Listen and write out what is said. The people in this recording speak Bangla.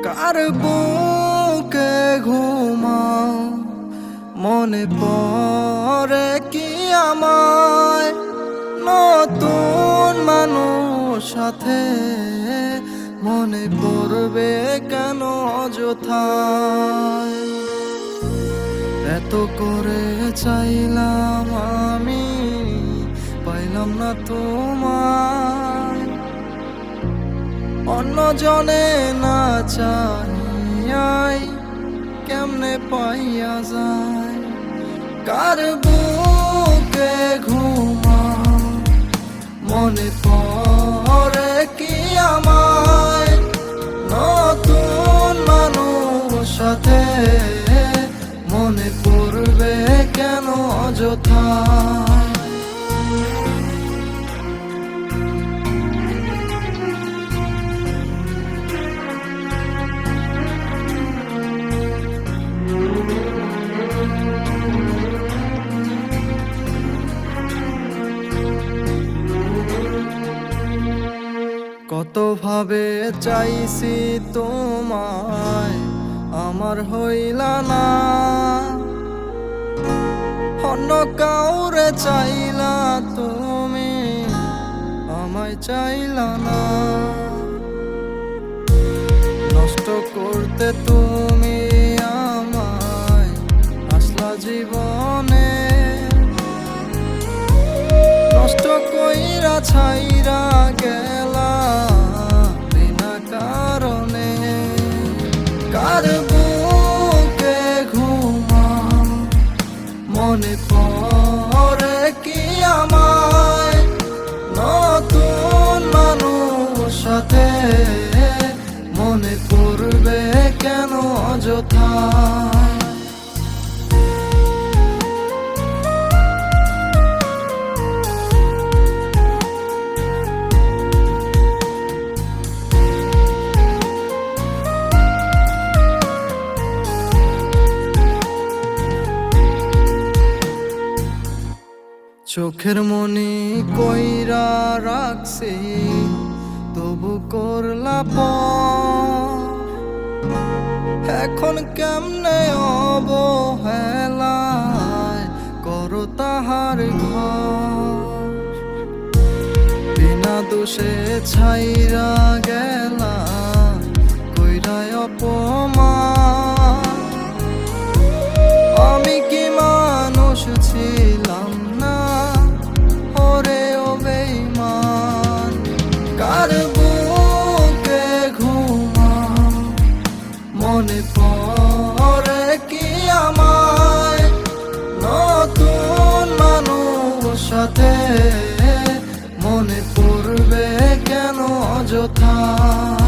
কার বুকে ঘুমাও মনে পড়ে কি আমায় নতুন মানুষ সাথে মনে পড়বে কেন অযথায় এত করে চাইলাম আমি পাইলাম না তোমায় অন্য জনে না চাহিয়াই কেমনে পাইয়া যায় কার বুকে ঘুমাও মনে পড়ে কি আমায় নতুন মানুষ সাথে মনে পড়বে কেন অযথায় কত ভাবে চাইছি তোমায় আমার হইলা না অন্য কাউরে চাইলা তুমি আমায় চাইলা না নষ্ট করতে তুমি আমায় আসলা জীবনে নষ্ট কইরা ছাইরা গেলা বিনা কারণে কার বুকে ঘুমাও মনে পড়ে কি আমায় নতুন মানুষ সাথে মনে পড়বে কেন অযথায় চোখের মনি কইরা রাখছি তবু করলা এখন কেমনে অবহেলায় করো তাহার ঘর বিনা দোষে ছাইরা গেলা কইরা অপমান আমি কি মানুষ ছিলাম না ওরে ও বেঈমান কার বুকে ঘুমাও মনে পড়ে কি আমায় নতুন মানুষ সাথে মনে পড়বে কেন অযথায়